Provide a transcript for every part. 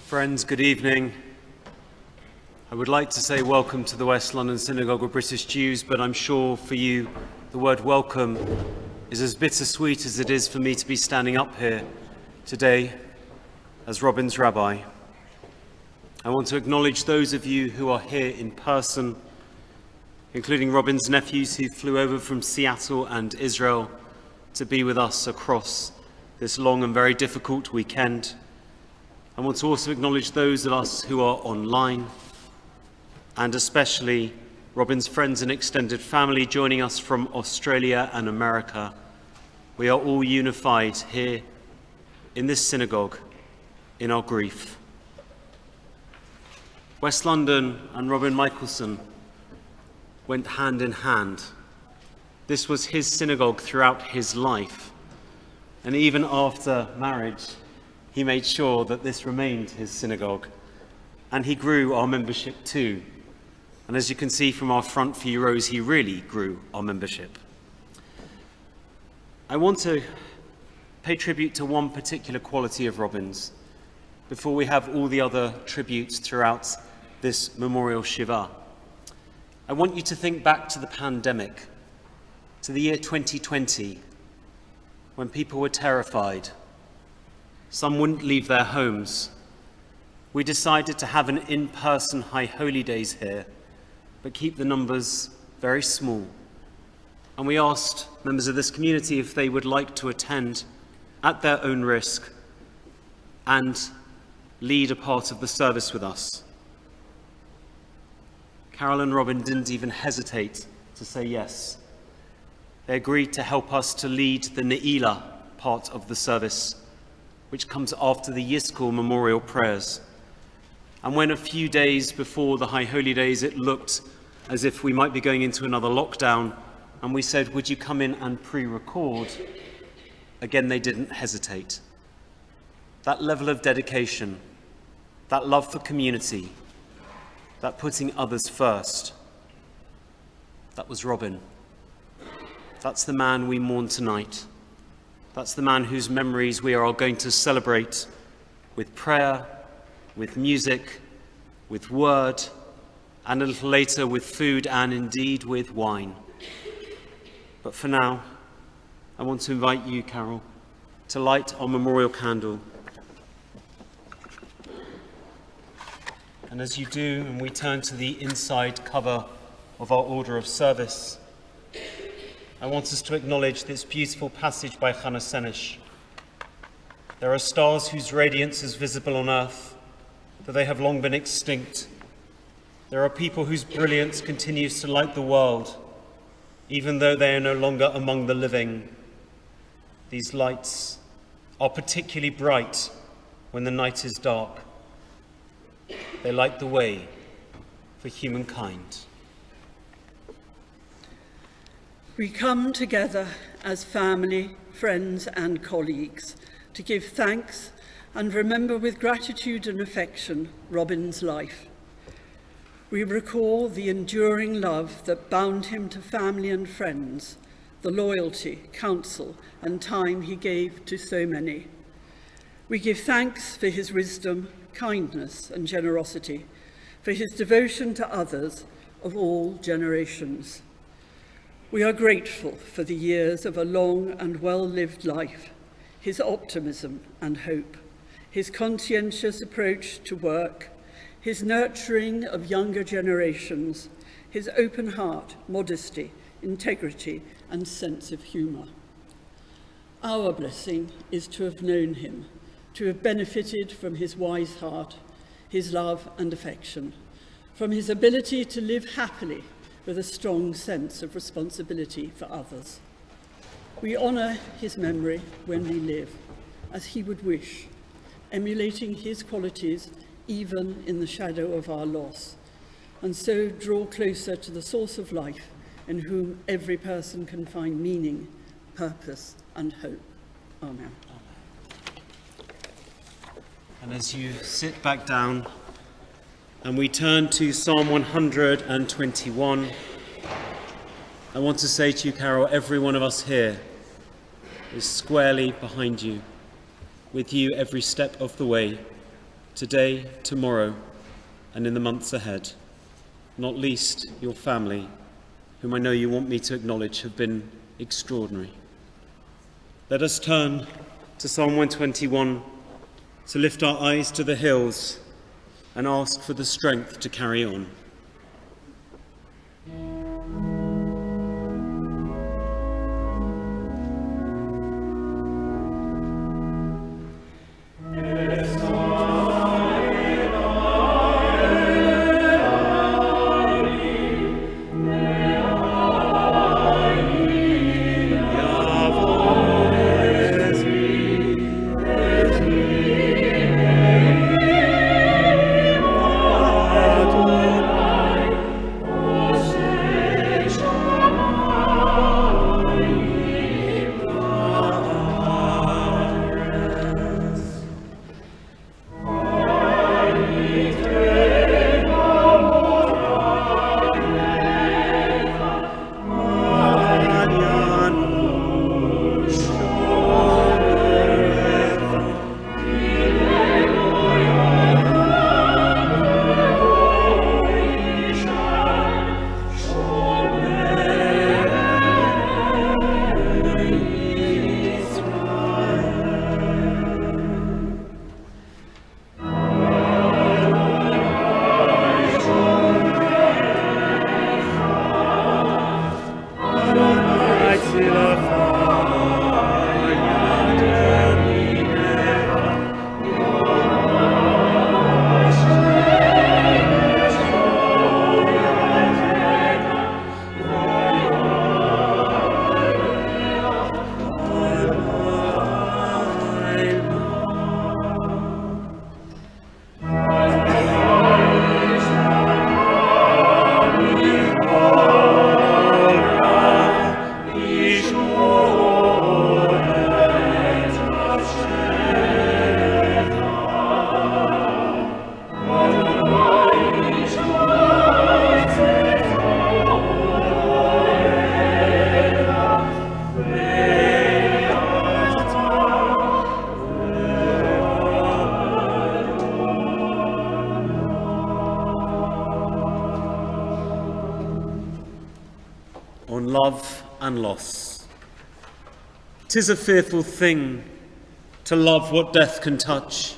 Friends, good evening. I would like to say welcome to the West London Synagogue of British Jews, but I'm sure for you the word welcome is as bittersweet as it is for me to be standing up here today as Robin's rabbi. I want to acknowledge those of you who are here in person, including Robin's nephews who flew over from Seattle and Israel to be with us across this long and very difficult weekend. I want to also acknowledge those of us who are online, and especially Robin's friends and extended family joining us from Australia and America. We are all unified here in this synagogue in our grief. West London and Robin Michelson went hand in hand. This was his synagogue throughout his life, and even after marriage, he made sure that this remained his synagogue, and he grew our membership too. And as you can see from our front few rows, he really grew our membership. I want to pay tribute to one particular quality of Robin's before we have all the other tributes throughout this memorial Shiva. I want you to think back to the pandemic, to the year 2020, when people were terrified. Some wouldn't leave their homes. We decided to have an in-person High Holy Days here, but keep the numbers very small. And we asked members of this community if they would like to attend at their own risk and lead a part of the service with us. Carol and Robin didn't even hesitate to say yes. They agreed to help us to lead the Ne'ilah part of the service, which comes after the Yizkor Memorial Prayers. And when a few days before the High Holy Days it looked as if we might be going into another lockdown, and we said, would you come in and pre-record? Again, they didn't hesitate. That level of dedication, that love for community, that putting others first, that was Robin. That's the man we mourn tonight. That's the man whose memories we are going to celebrate with prayer, with music, with word, and a little later with food and indeed with wine. But for now, I want to invite you, Carol, to light our memorial candle. And as you do, and we turn to the inside cover of our order of service, I want us to acknowledge this beautiful passage by Hannah Senish. There are stars whose radiance is visible on earth, though they have long been extinct. There are people whose brilliance continues to light the world, even though they are no longer among the living. These lights are particularly bright when the night is dark. They light the way for humankind. We come together as family, friends and colleagues to give thanks and remember with gratitude and affection Robin's life. We recall the enduring love that bound him to family and friends, the loyalty, counsel and time he gave to so many. We give thanks for his wisdom, kindness and generosity, for his devotion to others of all generations. We are grateful for the years of a long and well-lived life, his optimism and hope, his conscientious approach to work, his nurturing of younger generations, his open heart, modesty, integrity, and sense of humour. Our blessing is to have known him, to have benefited from his wise heart, his love and affection, from his ability to live happily with a strong sense of responsibility for others. We honour his memory when we live, as he would wish, emulating his qualities even in the shadow of our loss, and so draw closer to the source of life in whom every person can find meaning, purpose and hope. Amen. And as you sit back down, and we turn to Psalm 121, I want to say to you, Carol, every one of us here is squarely behind you, with you every step of the way, today, tomorrow, and in the months ahead, not least your family, whom I know you want me to acknowledge have been extraordinary. Let us turn to Psalm 121 to lift our eyes to the hills and ask for the strength to carry on. On love and loss. 'Tis a fearful thing to love what death can touch,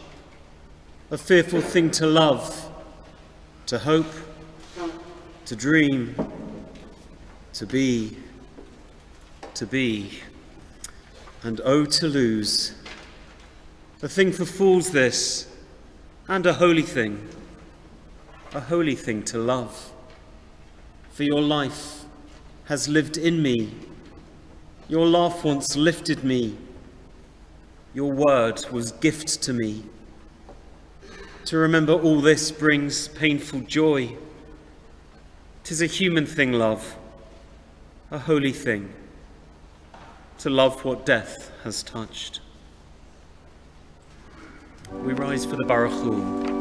a fearful thing to love, to hope, to dream, to be, and oh, to lose. A thing for fools this, and a holy thing to love. For your life has lived in me. Your laugh once lifted me. Your word was gift to me. To remember all this brings painful joy. 'Tis a human thing, love, a holy thing, to love what death has touched. We rise for the Baruch.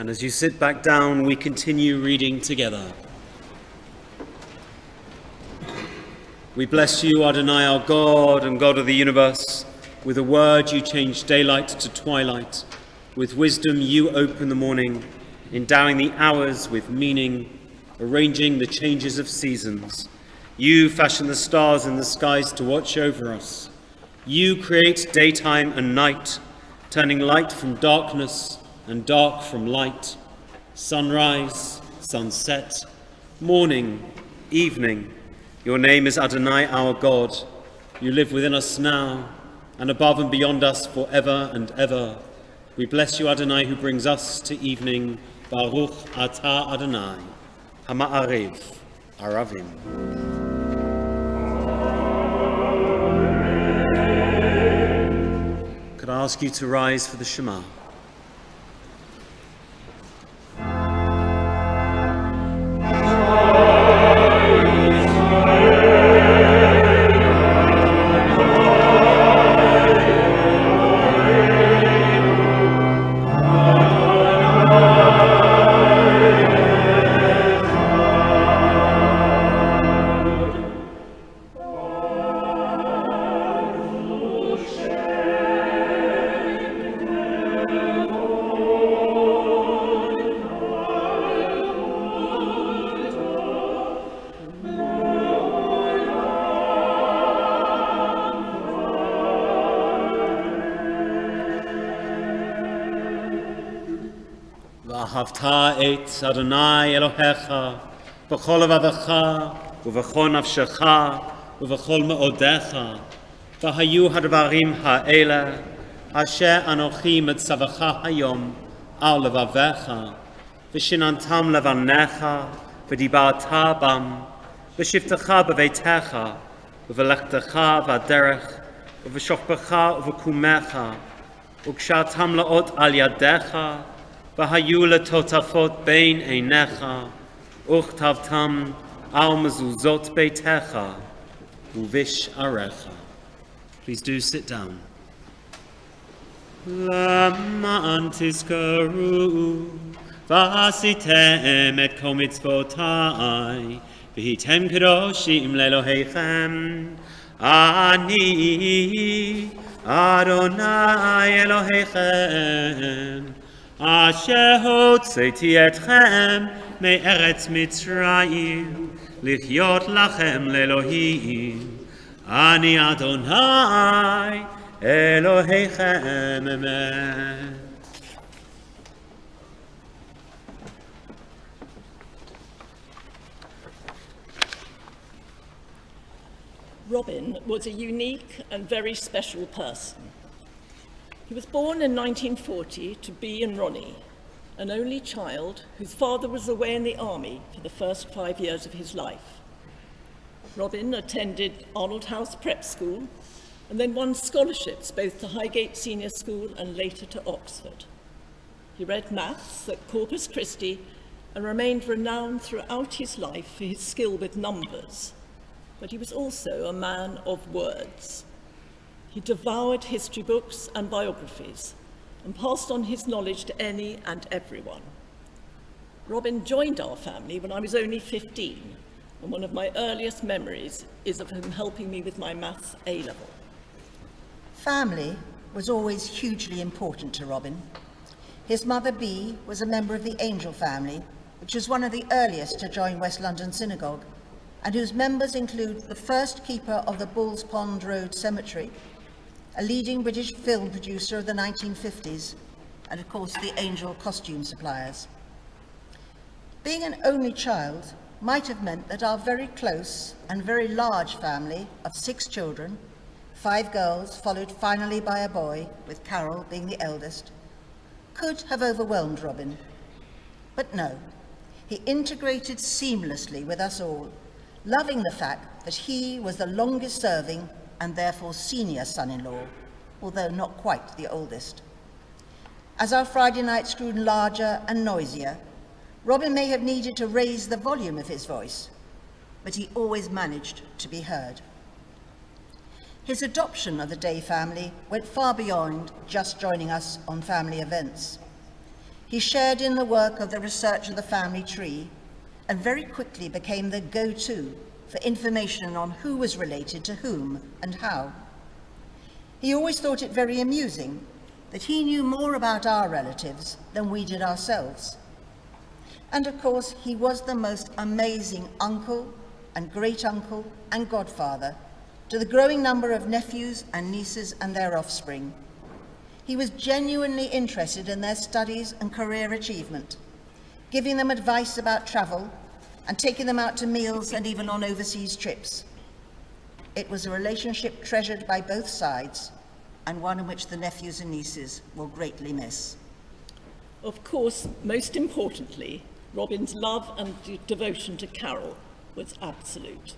As you sit back down, we continue reading together. We bless you, Adonai, our God and God of the universe. With a word you change daylight to twilight. With wisdom you open the morning, endowing the hours with meaning, arranging the changes of seasons. You fashion the stars in the skies to watch over us. You create daytime and night, turning light from darkness and dark from light, sunrise, sunset, morning, evening. Your name is Adonai, our God. You live within us now, and above and beyond us forever and ever. We bless you, Adonai, who brings us to evening. Baruch atah Adonai. Hama'ariv, Aravim. Could I ask you to rise for the Shema? ואהבת את אדוני אלוהיך בכל לבבך ובכל נפשך ובכל מאודיך, והיו הדברים האלה אשר אנוכי מצווך היום על לבביך, ושיננתם לבניך ודיברת בם, בשבתך בביתך ובלכתך בדרך ובשוכבך ובקומך, וקשרתם לאות על ידיך, והיו לטוטפות בין עיניך, וכתבתם על מזוזות ביתך ובשעריך. Please do sit down. למען תזכרו ועשיתם את כל מצוותיי, והייתם קדושים לאלוהיכם. אני אדוני אלוהיכם, אשר הוצאתי אתכם מארץ מצרים, לחיות לכם לאלוהים. אני אדוני אלוהיכם אמת. Robin was a unique and very special person. He was born in 1940 to Bee and Ronnie, an only child whose father was away in the army for the first 5 years of his life. Robin attended Arnold House Prep School and then won scholarships both to Highgate Senior School and later to Oxford. He read maths at Corpus Christi and remained renowned throughout his life for his skill with numbers, but he was also a man of words. He devoured history books and biographies and passed on his knowledge to any and everyone. Robin joined our family when I was only 15, and one of my earliest memories is of him helping me with my maths A-level. Family was always hugely important to Robin. His mother, Bee, was a member of the Angel family, which was one of the earliest to join West London Synagogue, and whose members include the first keeper of the Bulls Pond Road Cemetery, a leading British film producer of the 1950s, and of course the Angel costume suppliers. Being an only child might have meant that our very close and very large family of 6 children, 5 girls followed finally by a boy, with Carol being the eldest, could have overwhelmed Robin. But no, he integrated seamlessly with us all, loving the fact that he was the longest serving and therefore senior son-in-law, although not quite the oldest. As our Friday nights grew larger and noisier, Robin may have needed to raise the volume of his voice, but he always managed to be heard. His adoption of the Day family went far beyond just joining us on family events. He shared in the work of the research of the family tree and very quickly became the go-to for information on who was related to whom and how. He always thought it very amusing that he knew more about our relatives than we did ourselves. And of course, he was the most amazing uncle and great-uncle and godfather to the growing number of nephews and nieces and their offspring. He was genuinely interested in their studies and career achievement, giving them advice about travel and taking them out to meals and even on overseas trips. It was a relationship treasured by both sides, and one in which the nephews and nieces will greatly miss. Of course, most importantly, Robin's love and devotion to Carol was absolute.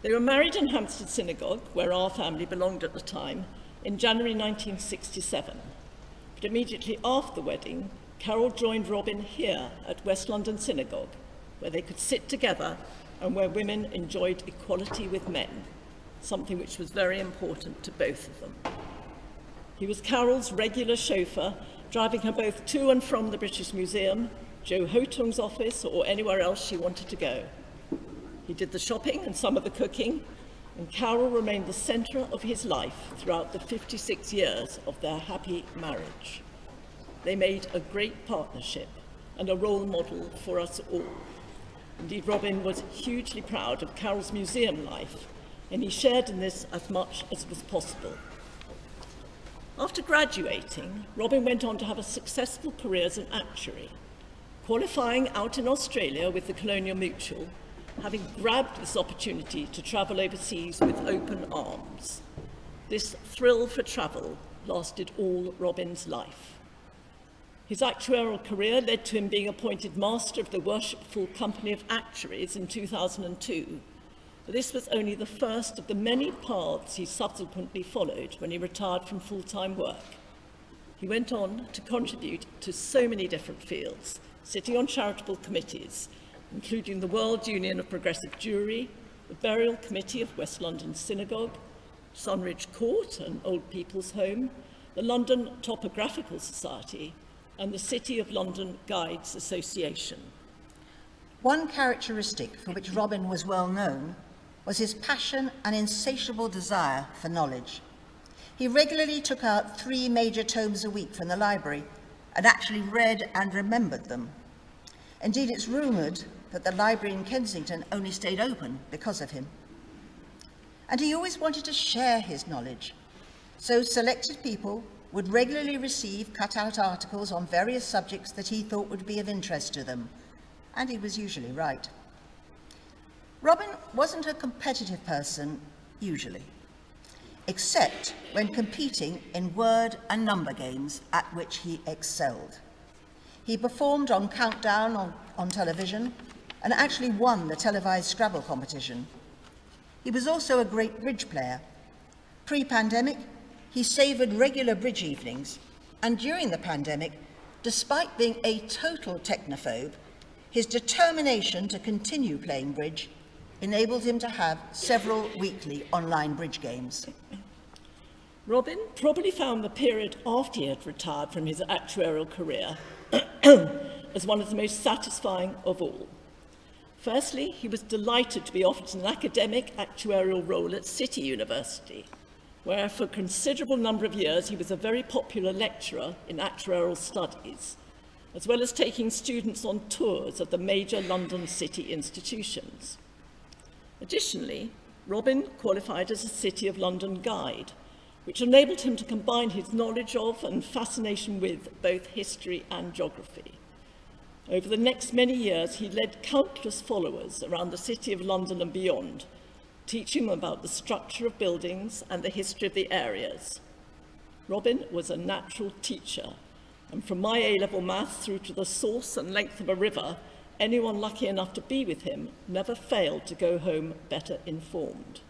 They were married in Hampstead Synagogue, where our family belonged at the time, in January 1967. But immediately after the wedding, Carol joined Robin here at West London Synagogue, where they could sit together and where women enjoyed equality with men, something which was very important to both of them. He was Carol's regular chauffeur, driving her both to and from the British Museum, Joe Hotung's office, or anywhere else she wanted to go. He did the shopping and some of the cooking, and Carol remained the centre of his life throughout the 56 years of their happy marriage. They made a great partnership and a role model for us all. Indeed, Robin was hugely proud of Carol's museum life, and he shared in this as much as was possible. After graduating, Robin went on to have a successful career as an actuary, qualifying out in Australia with the Colonial Mutual, having grabbed this opportunity to travel overseas with open arms. This thrill for travel lasted all Robin's life. His actuarial career led to him being appointed Master of the Worshipful Company of Actuaries in 2002. But this was only the first of the many paths he subsequently followed when he retired from full-time work. He went on to contribute to so many different fields, sitting on charitable committees, including the World Union of Progressive Jewry, the Burial Committee of West London Synagogue, Sunridge Court, an old people's home, the London Topographical Society, and the City of London Guides Association. One characteristic for which Robin was well known was his passion and insatiable desire for knowledge. He regularly took out 3 major tomes a week from the library and actually read and remembered them. Indeed, it's rumoured that the library in Kensington only stayed open because of him. And he always wanted to share his knowledge, so selected people would regularly receive cut-out articles on various subjects that he thought would be of interest to them, and he was usually right. Robin wasn't a competitive person, usually, except when competing in word and number games at which he excelled. He performed on Countdown on television and actually won the televised Scrabble competition. He was also a great bridge player. Pre-pandemic, he savoured regular bridge evenings, and during the pandemic, despite being a total technophobe, his determination to continue playing bridge enabled him to have several weekly online bridge games. Robin probably found the period after he had retired from his actuarial career as one of the most satisfying of all. Firstly, he was delighted to be offered an academic actuarial role at City University, where for a considerable number of years he was a very popular lecturer in actuarial studies, as well as taking students on tours of the major London city institutions. Additionally, Robin qualified as a City of London guide, which enabled him to combine his knowledge of and fascination with both history and geography. Over the next many years, he led countless followers around the City of London and beyond, teaching them about the structure of buildings and the history of the areas. Robin was a natural teacher, and from my A-level maths through to the source and length of a river, anyone lucky enough to be with him never failed to go home better informed.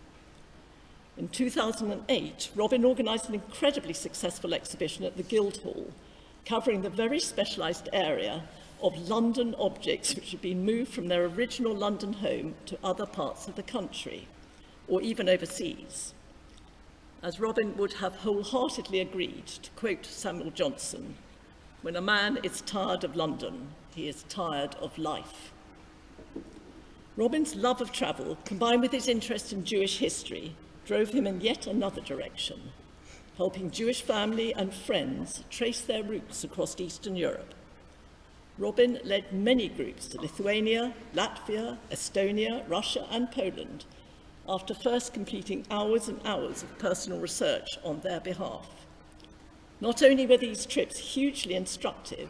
In 2008, Robin organised an incredibly successful exhibition at the Guildhall, covering the very specialised area of London objects which had been moved from their original London home to other parts of the country, or even overseas. As Robin would have wholeheartedly agreed, to quote Samuel Johnson, "When a man is tired of London, he is tired of life." Robin's love of travel, combined with his interest in Jewish history, drove him in yet another direction, helping Jewish family and friends trace their roots across Eastern Europe. Robin led many groups to Lithuania, Latvia, Estonia, Russia, and Poland, after first completing hours and hours of personal research on their behalf. Not only were these trips hugely instructive,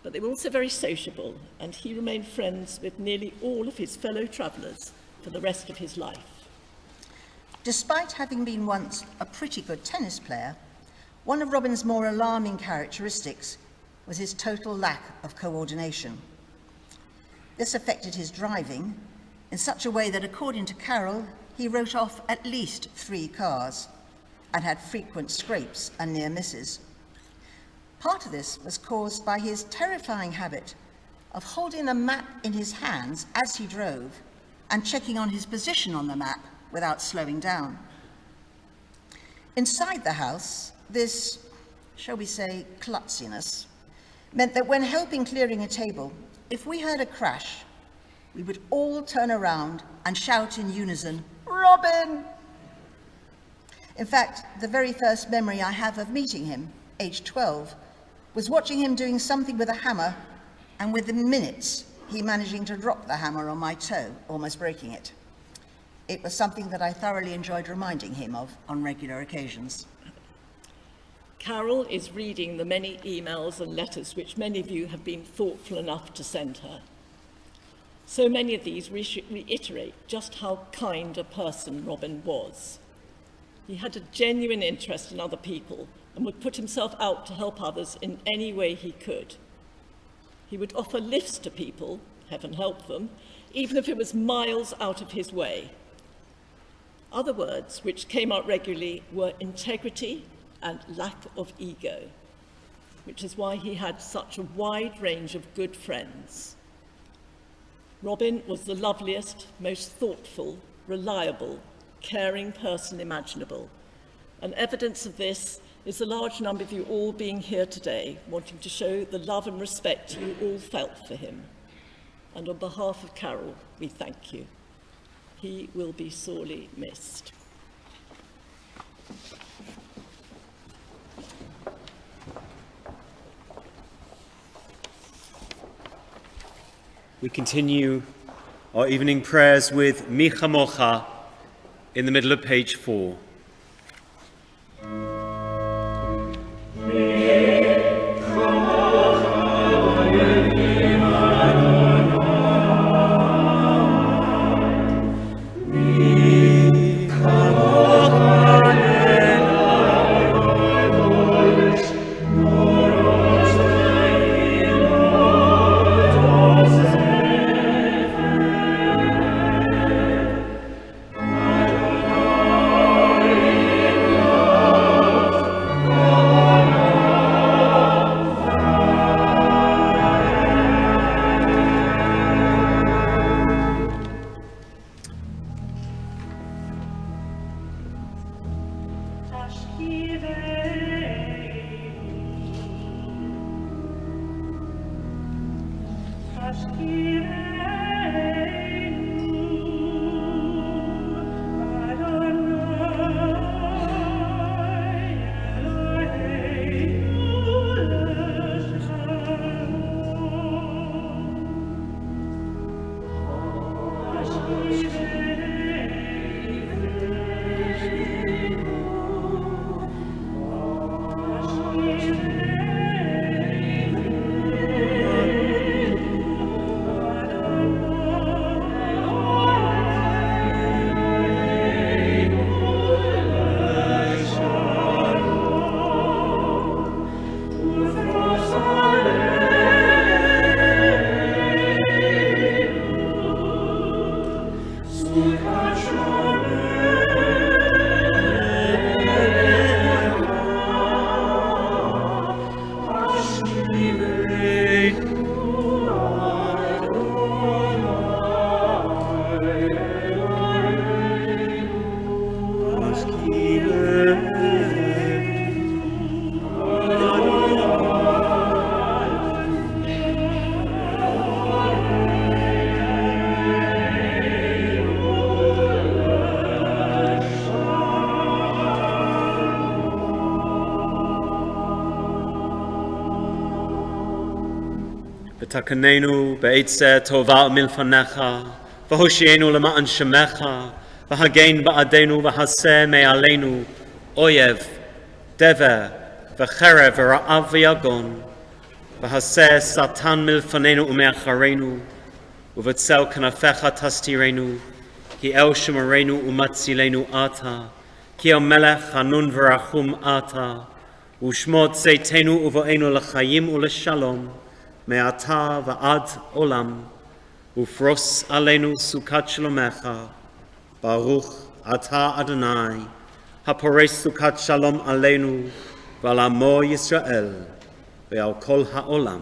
but they were also very sociable, and he remained friends with nearly all of his fellow travellers for the rest of his life. Despite having been once a pretty good tennis player, one of Robin's more alarming characteristics was his total lack of coordination. This affected his driving in such a way that, according to Carol, he wrote off at least 3 cars and had frequent scrapes and near misses. Part of this was caused by his terrifying habit of holding a map in his hands as he drove and checking on his position on the map without slowing down. Inside the house, this, shall we say, klutziness meant that when helping clearing a table, if we heard a crash, we would all turn around and shout in unison, "Robin!" In fact, the very first memory I have of meeting him, aged 12, was watching him doing something with a hammer, and within minutes, he managing to drop the hammer on my toe, almost breaking it. It was something that I thoroughly enjoyed reminding him of on regular occasions. Carol is reading the many emails and letters which many of you have been thoughtful enough to send her. So many of these reiterate just how kind a person Robin was. He had a genuine interest in other people and would put himself out to help others in any way he could. He would offer lifts to people, heaven help them, even if it was miles out of his way. Other words which came out regularly were integrity and lack of ego, which is why he had such a wide range of good friends. Robin was the loveliest, most thoughtful, reliable, caring person imaginable, and evidence of this is the large number of you all being here today, wanting to show the love and respect you all felt for him. And on behalf of Carol, we thank you. He will be sorely missed. We continue our evening prayers with Micha Mocha in the middle of page 4. ותקננו בעצה טובה מלפניך, והושיענו למען שמך, והגן בעדנו והסה מעלינו אויב, דבר, וחרב ורעב ויגון, והסה שטן מלפנינו ומאחרינו, ובצל כנפיך תסתירנו, כי אל שמרנו ומצילנו אתה, כי המלך חנון ורחום אתה, ושמות צאתנו ובואנו לחיים ולשלום, מעתה ועד עולם, ופרוס עלינו סוכת שלומך, ברוך אתה אדוני, הפורש סוכת שלום עלינו ועל עמו ישראל ועל כל העולם.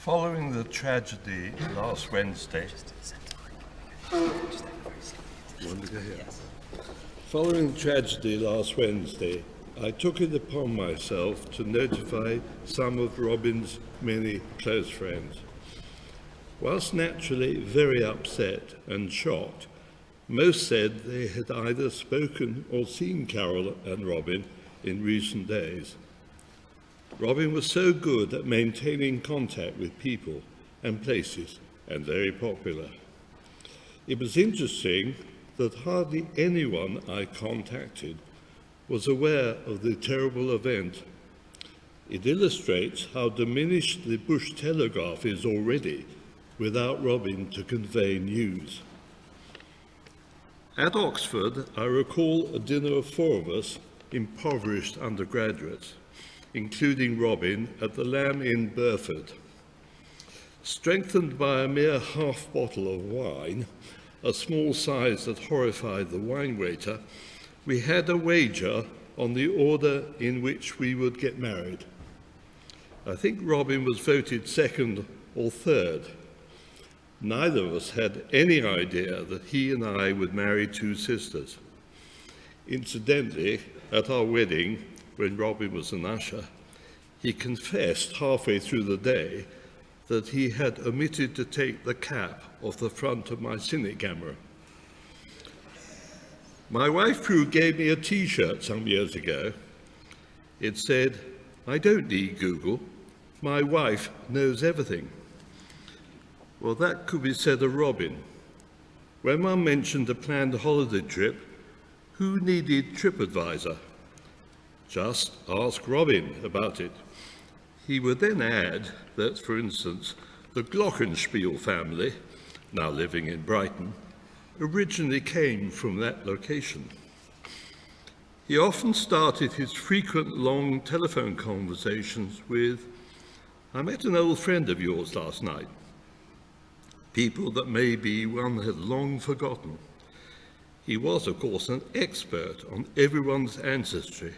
Following the tragedy last Wednesday, I took it upon myself to notify some of Robin's many close friends. Whilst naturally very upset and shocked, most said they had either spoken or seen Carol and Robin in recent days. Robin was so good at maintaining contact with people and places, and very popular. It was interesting that hardly anyone I contacted was aware of the terrible event. It illustrates how diminished the Bush Telegraph is already without Robin to convey news. At Oxford, I recall a dinner of 4 of us, impoverished undergraduates, including Robin, at the Lamb Inn, Burford. Strengthened by a mere half bottle of wine, a small size that horrified the wine waiter, we had a wager on the order in which we would get married. I think Robin was voted second or third. Neither of us had any idea that he and I would marry 2 sisters. Incidentally, at our wedding, when Robin was an usher, he confessed halfway through the day that he had omitted to take the cap off the front of my cine camera. My wife Prue gave me a t-shirt some years ago. It said, "I don't need Google, my wife knows everything." Well, that could be said of Robin. When Mum mentioned a planned holiday trip, who needed TripAdvisor? Just ask Robin about it. He would then add that, for instance, the Glockenspiel family, now living in Brighton, originally came from that location. He often started his frequent long telephone conversations with, "I met an old friend of yours last night." People that maybe one had long forgotten. He was, of course, an expert on everyone's ancestry,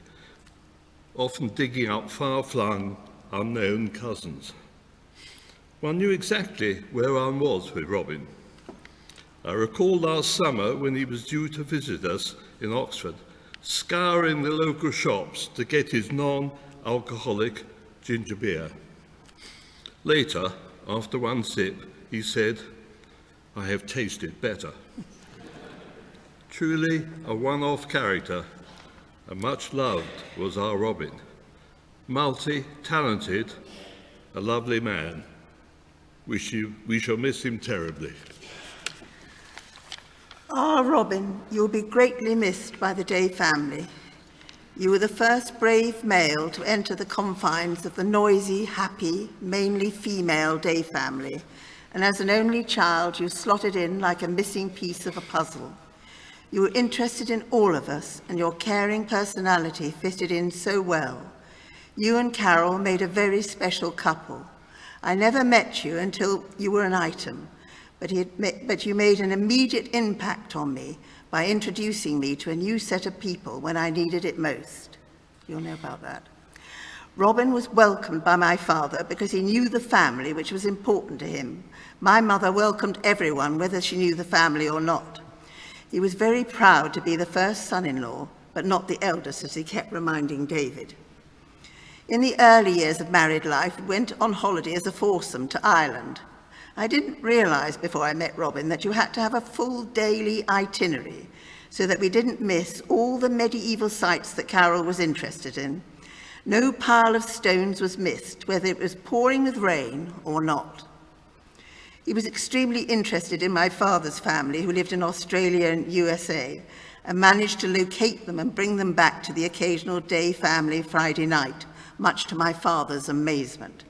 often digging up far-flung, unknown cousins. One knew exactly where one was with Robin. I recall last summer when he was due to visit us in Oxford, scouring the local shops to get his non-alcoholic ginger beer. Later, after one sip, he said, "I have tasted better." Truly a one-off character, and much loved was our Robin. Multi-talented, a lovely man. We shall miss him terribly. Ah, Robin, you will be greatly missed by the Day family. You were the first brave male to enter the confines of the noisy, happy, mainly female Day family, and as an only child, you slotted in like a missing piece of a puzzle. You were interested in all of us, and your caring personality fitted in so well. You and Carol made a very special couple. I never met you until you were an item, but you made an immediate impact on me by introducing me to a new set of people when I needed it most. You'll know about that. Robin was welcomed by my father because he knew the family, which was important to him. My mother welcomed everyone, whether she knew the family or not. He was very proud to be the first son-in-law, but not the eldest, as he kept reminding David. In the early years of married life, we went on holiday as a foursome to Ireland. I didn't realise before I met Robin that you had to have a full daily itinerary so that we didn't miss all the medieval sites that Carol was interested in. No pile of stones was missed, whether it was pouring with rain or not. He was extremely interested in my father's family, who lived in Australia and USA, and managed to locate them and bring them back to the occasional Day family Friday night, much to my father's amazement.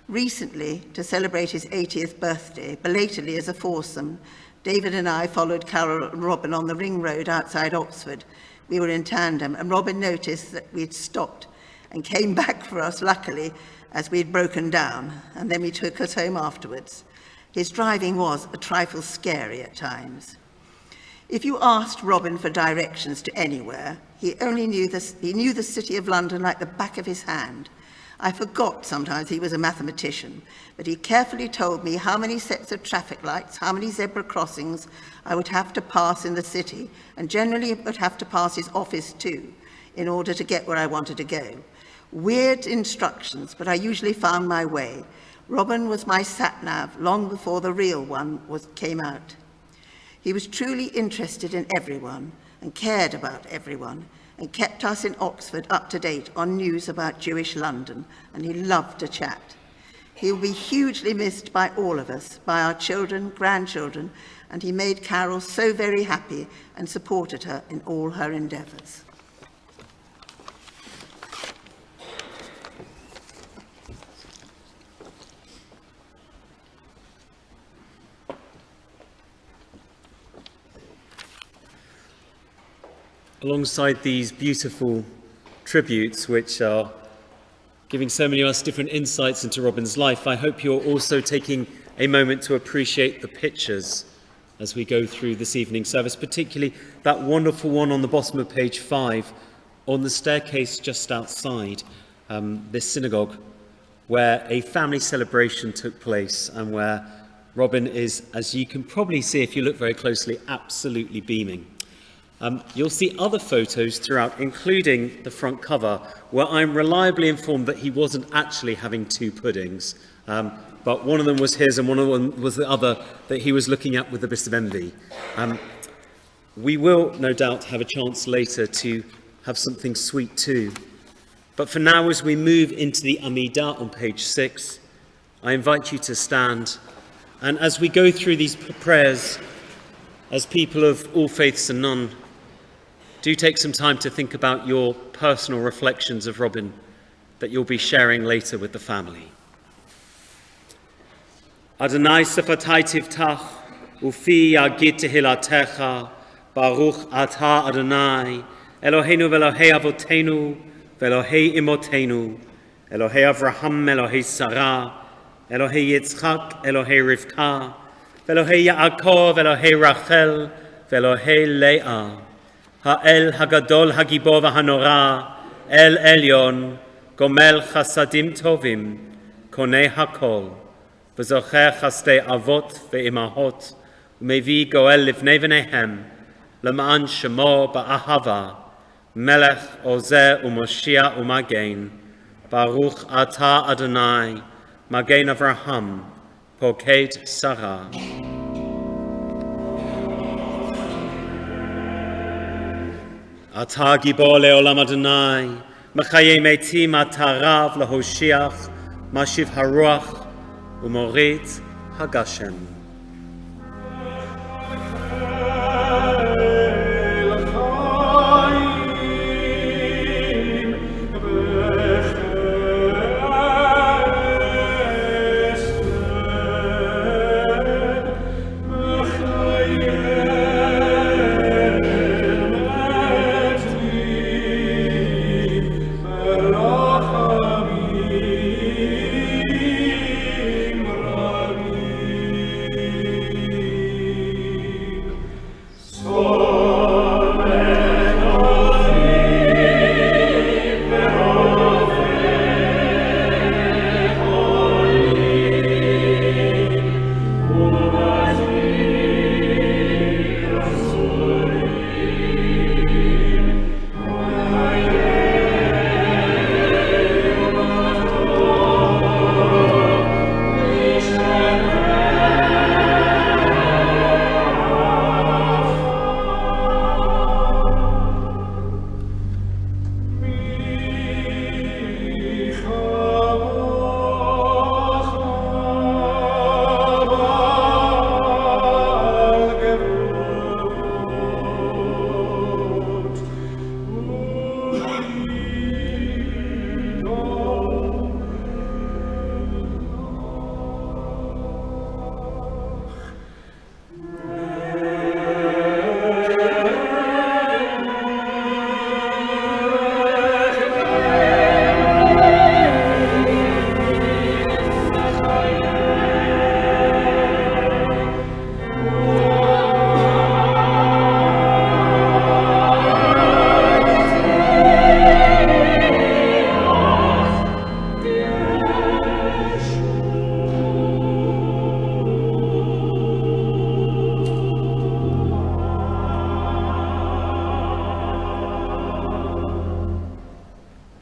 Recently, to celebrate his 80th birthday, belatedly as a foursome, David and I followed Carol and Robin on the ring road outside Oxford. We were in tandem, and Robin noticed that we'd stopped and came back for us, luckily, as we'd broken down, and then he took us home afterwards. His driving was a trifle scary at times. If you asked Robin for directions to anywhere, he knew the City of London like the back of his hand. I forgot sometimes he was a mathematician, but he carefully told me how many sets of traffic lights, how many zebra crossings I would have to pass in the city, and generally would have to pass his office too, in order to get where I wanted to go. Weird instructions, but I usually found my way. Robin was my sat-nav long before the real one came out. He was truly interested in everyone and cared about everyone, and kept us in Oxford up to date on news about Jewish London, and he loved to chat. He will be hugely missed by all of us, by our children, grandchildren, and he made Carol so very happy and supported her in all her endeavours. Alongside these beautiful tributes, which are giving so many of us different insights into Robin's life, I hope you're also taking a moment to appreciate the pictures as we go through this evening service, particularly that wonderful one on the bottom of page 5 on the staircase just outside this synagogue, where a family celebration took place and where Robin is, as you can probably see if you look very closely, absolutely beaming. You'll see other photos throughout, including the front cover, where I'm reliably informed that he wasn't actually having two puddings, but one of them was his and one of them was the other that he was looking at with a bit of envy. We will, no doubt, have a chance later to have something sweet too. But for now, as we move into the Amidah on page 6, I invite you to stand. And as we go through these prayers, as people of all faiths and none, do take some time to think about your personal reflections of Robin that you'll be sharing later with the family. Adonai sefatai tiftach, ufi yagid tehilatecha, baruch atah Adonai, Eloheinu ve'Elohei avotenu, ve'Elohei imotenu, Elohei Avraham, Elohei Sarah, Elohei Yitzchak, Elohei Rivka, ve'Elohei Yaakov, Elohei Rachel, ve'Elohei Leah, Ha'el Hagadol Hagibor v'Hanora, El Elyon, Gomel Chasadim Tovim, Konei Hakol, v'Zocher Chastei Avot ve'Imahot, U'mevi Goel Livnei v'Nehem, L'ma'an Shemo ba'ahava, Melech Ozeh U'Moshia U'Magen, Baruch Atah Adonai, Magen Avraham, Poked Sarah. Atah Gibor Le'olam Adonai, Mechayei Metim Atarav Lahoshiach, Mashiv Haruach, U'Morit Hagashem.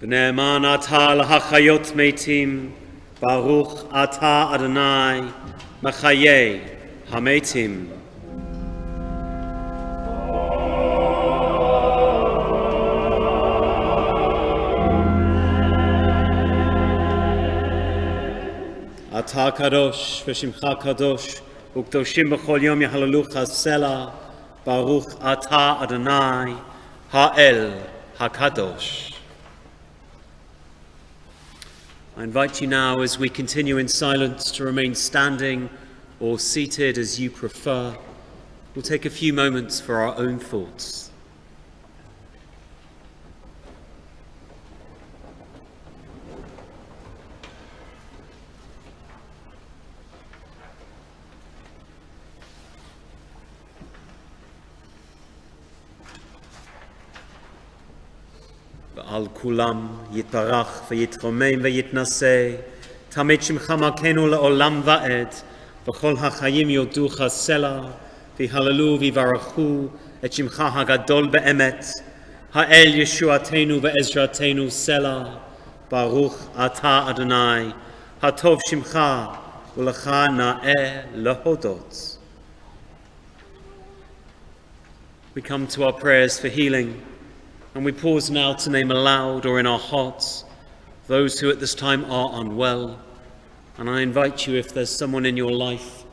B'ne'eman ata l'hachayot meitim, Baruch ata Adonai, Machayei hametim. Ata kadosh v'shimcha kadosh, u'kdoshim b'chol yom yahalalucha sela, Baruch ata Adonai, ha'el hakadosh. I invite you now, as we continue in silence, to remain standing or seated as you prefer. We'll take a few moments for our own thoughts. ועל כולם יתברך ויתרומם ויתנשא, תמיד שמך מלכנו לעולם ועד, וכל החיים יודוך סלע, ויהללו ויברכו את שמך הגדול באמת, האל ישועתנו ועזרתנו סלע, ברוך אתה אדוני, הטוב שמך ולך נאה להודות. We come to our prayers for healing, and we pause now to name aloud or in our hearts those who at this time are unwell. And I invite you, if there's someone in your life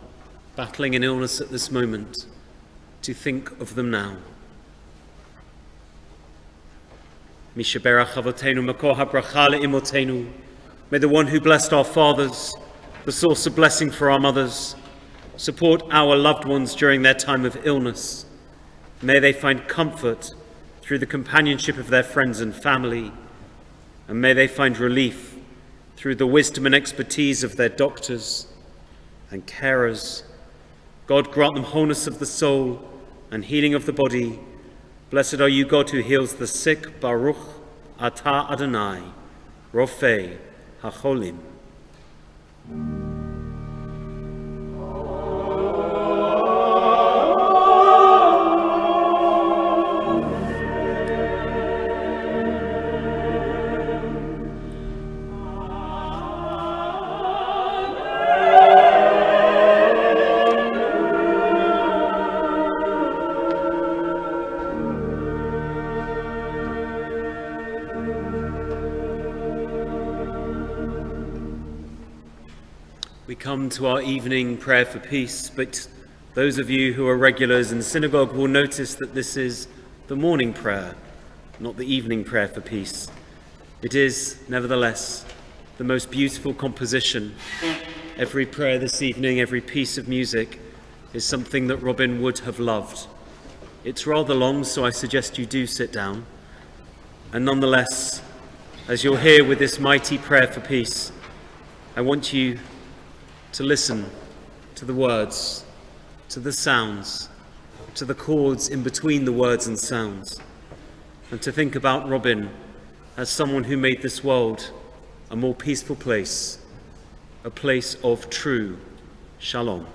battling an illness at this moment, to think of them now. Misha berach avotenu makor habracha le'imotenu. May the one who blessed our fathers, the source of blessing for our mothers, support our loved ones during their time of illness. May they find comfort through the companionship of their friends and family, and may they find relief through the wisdom and expertise of their doctors and carers. God grant them wholeness of the soul and healing of the body. Blessed are you, God, who heals the sick. Baruch atah Adonai, Rofei HaCholim. We come to our evening prayer for peace, but those of you who are regulars in synagogue will notice that this is the morning prayer, not the evening prayer for peace. It is, nevertheless, the most beautiful composition. Every prayer this evening, every piece of music is something that Robin would have loved. It's rather long, so I suggest you do sit down. And nonetheless, as you're here with this mighty prayer for peace, I want you to listen to the words, to the sounds, to the chords in between the words and sounds, and to think about Robin as someone who made this world a more peaceful place, a place of true shalom.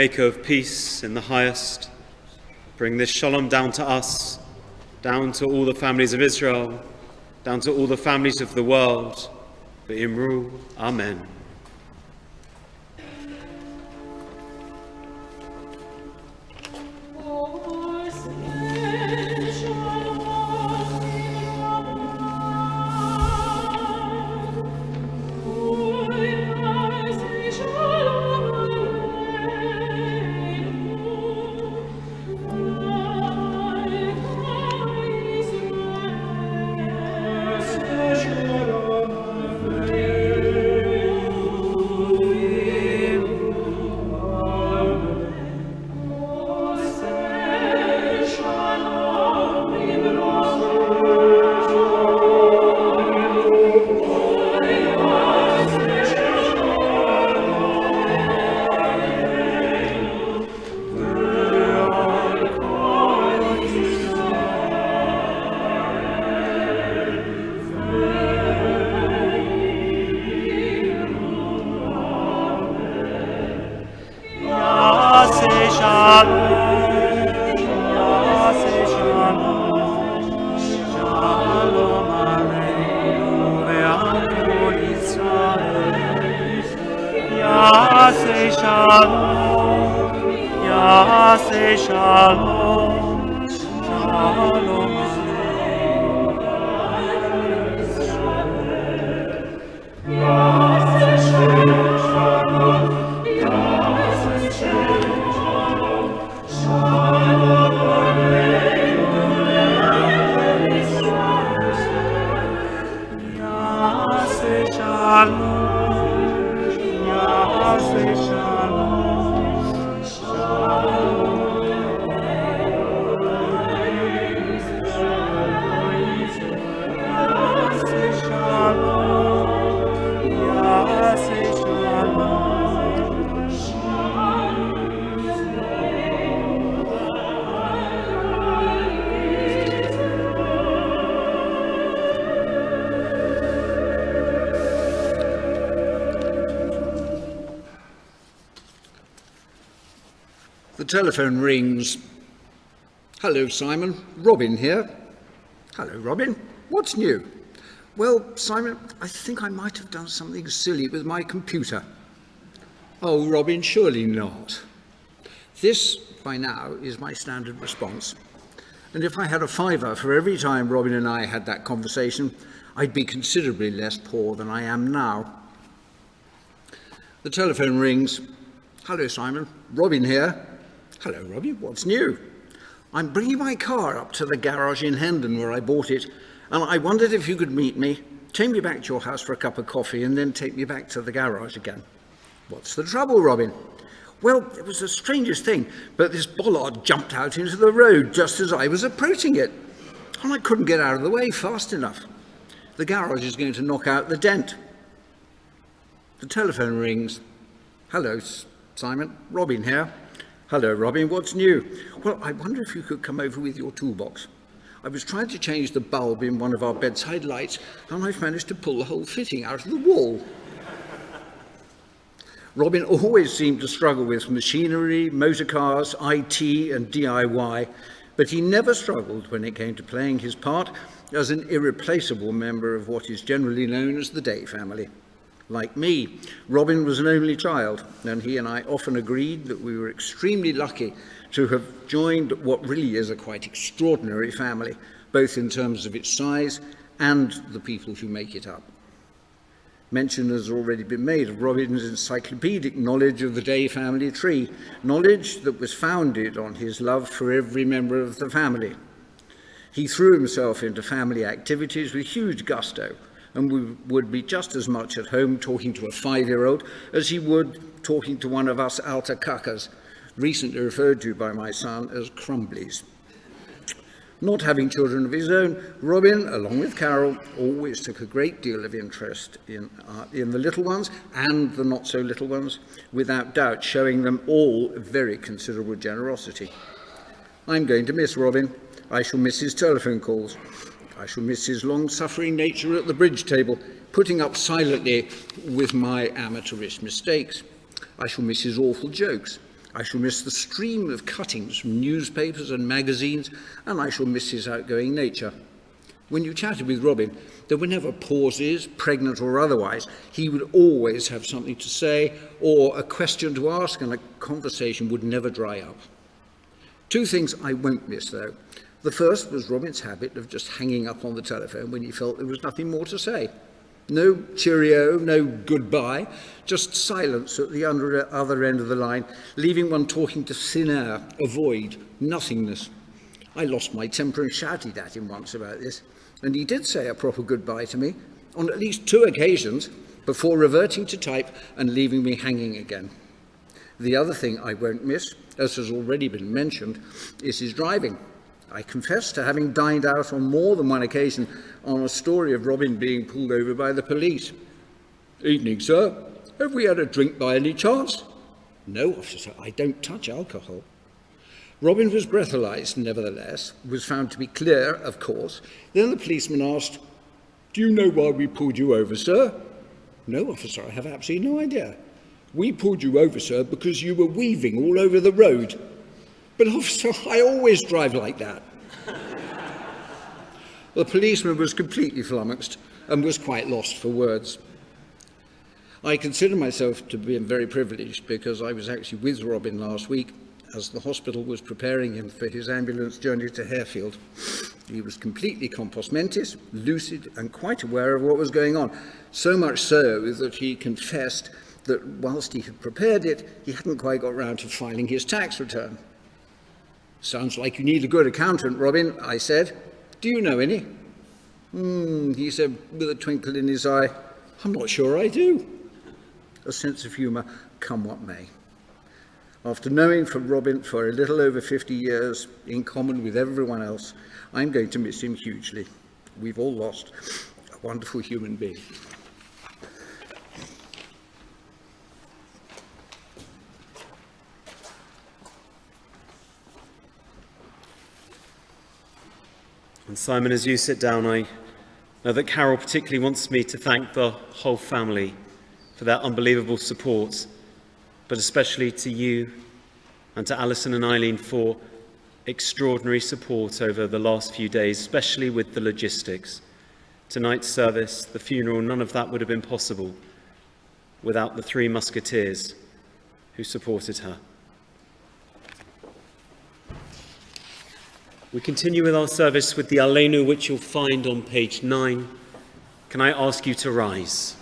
Maker of peace in the highest, bring this shalom down to us, down to all the families of Israel, down to all the families of the world. V'imru, Amen. telephone rings. Hello, Simon. Robin here. Hello, Robin. What's new? Well, Simon, I think I might have done something silly with my computer. Oh, Robin, surely not. This, by now, is my standard response. And if I had a fiver for every time Robin and I had that conversation, I'd be considerably less poor than I am now. The telephone rings. Hello, Simon. Robin here. Hello, Robin. What's new? I'm bringing my car up to the garage in Hendon where I bought it, and I wondered if you could meet me, take me back to your house for a cup of coffee, and then take me back to the garage again. What's the trouble, Robin? Well, it was the strangest thing, but this bollard jumped out into the road just as I was approaching it, and I couldn't get out of the way fast enough. The garage is going to knock out the dent. The telephone rings. Hello, Simon. Robin here. Hello, Robin. What's new? Well, I wonder if you could come over with your toolbox. I was trying to change the bulb in one of our bedside lights, and I've managed to pull the whole fitting out of the wall. Robin always seemed to struggle with machinery, motor cars, IT and DIY, but he never struggled when it came to playing his part as an irreplaceable member of what is generally known as the Day family. Like me, Robin was an only child, and he and I often agreed that we were extremely lucky to have joined what really is a quite extraordinary family, both in terms of its size and the people who make it up. Mention has already been made of Robin's encyclopedic knowledge of the Day family tree, knowledge that was founded on his love for every member of the family. He threw himself into family activities with huge gusto, and would be just as much at home talking to a 5-year-old as he would talking to one of us alta cuccas, recently referred to by my son as crumblies. Not having children of his own, Robin, along with Carol, always took a great deal of interest in the little ones and the not-so-little ones, without doubt showing them all very considerable generosity. I'm going to miss Robin. I shall miss his telephone calls. I shall miss his long-suffering nature at the bridge table, putting up silently with my amateurish mistakes. I shall miss his awful jokes. I shall miss the stream of cuttings from newspapers and magazines, and I shall miss his outgoing nature. When you chatted with Robin, there were never pauses, pregnant or otherwise. He would always have something to say or a question to ask, and a conversation would never dry up. 2 things I won't miss, though. The first was Robin's habit of just hanging up on the telephone when he felt there was nothing more to say. No cheerio, no goodbye, just silence at the other end of the line, leaving one talking to thin air, a void, nothingness. I lost my temper and shouted at him once about this, and he did say a proper goodbye to me on at least 2 occasions before reverting to type and leaving me hanging again. The other thing I won't miss, as has already been mentioned, is his driving. I confess to having dined out on more than one occasion on a story of Robin being pulled over by the police. Evening, sir. Have we had a drink by any chance? No, officer, I don't touch alcohol. Robin was breathalyzed, nevertheless, was found to be clear, of course. Then the policeman asked, "Do you know why we pulled you over, sir?" No, officer, I have absolutely no idea. We pulled you over, sir, because you were weaving all over the road. But, officer, I always drive like that. The policeman was completely flummoxed and was quite lost for words. I consider myself to be very privileged because I was actually with Robin last week as the hospital was preparing him for his ambulance journey to Harefield. He was completely compos mentis, lucid and quite aware of what was going on, so much so that he confessed that whilst he had prepared it, he hadn't quite got round to filing his tax return. Sounds like you need a good accountant, Robin, I said. Do you know any? He said with a twinkle in his eye, I'm not sure I do. A sense of humour, come what may. After knowing from Robin for a little over 50 years, in common with everyone else, I'm going to miss him hugely. We've all lost a wonderful human being. And Simon, as you sit down, I know that Carol particularly wants me to thank the whole family for their unbelievable support, but especially to you and to Alison and Eileen for extraordinary support over the last few days, especially with the logistics. Tonight's service, the funeral, none of that would have been possible without the three musketeers who supported her. We continue with our service with the Aleinu, which you'll find on page 9. Can I ask you to rise?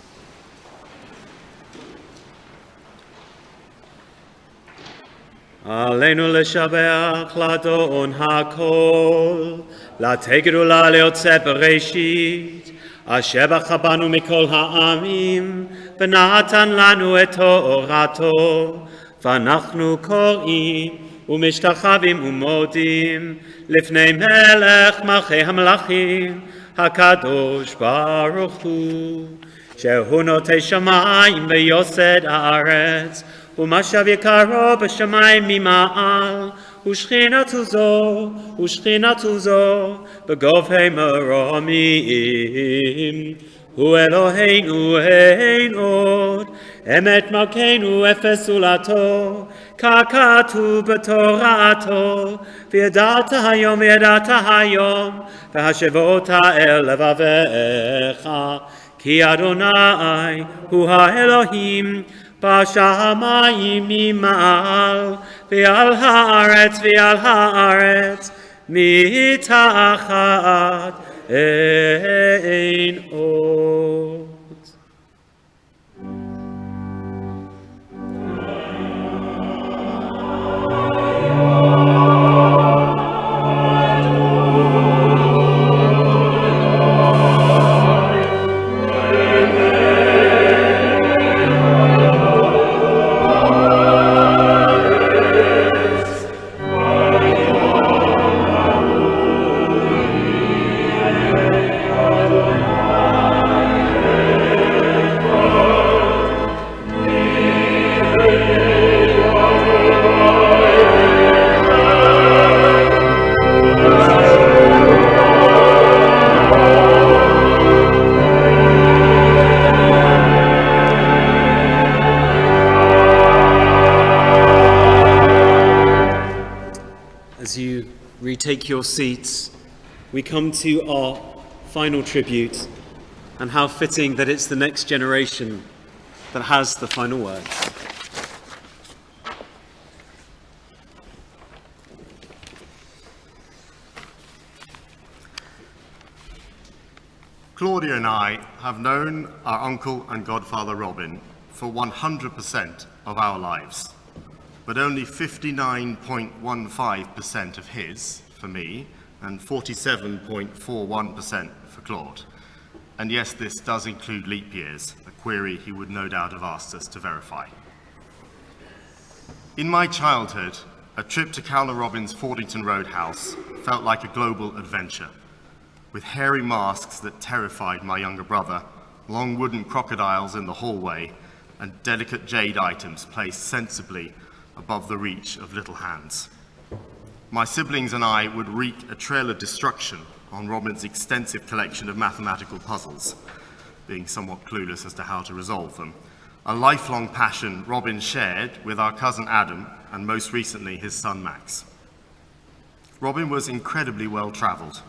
Aleinu leshabeach ladon hakol, lategru la leotzet bereshit, asher bachbanu mikol ha'amim, v'natan lanu et torato, v'anachnu kor'im, ומשתחווים ומודים לפני מלך מלכי המלכים הקדוש ברוך הוא שהוא נוטה שמיים ויוסד הארץ ומשב יקרו בשמיים ממעל ושכינתו זו בגובה מרומים הוא אלוהינו אין עוד אמת מלכנו אפס זולתו ככתוב בתורתו וידעת היום והשבות אל לבביך כי אדוני הוא האלוהים בשמיים ממעל ועל הארץ מתחת אין עוד. Take your seats. We come to our final tribute, and how fitting that it's the next generation that has the final words. Claudia and I have known our uncle and godfather Robin for 100% of our lives, but only 59.15% of his for me, and 47.41% for Claude. And yes, this does include leap years, a query he would no doubt have asked us to verify. In my childhood, a trip to Cowler Robin's Fordington Roadhouse felt like a global adventure, with hairy masks that terrified my younger brother, long wooden crocodiles in the hallway, and delicate jade items placed sensibly above the reach of little hands. My siblings and I would wreak a trail of destruction on Robin's extensive collection of mathematical puzzles, being somewhat clueless as to how to resolve them, a lifelong passion Robin shared with our cousin Adam and most recently his son Max. Robin was incredibly well-traveled.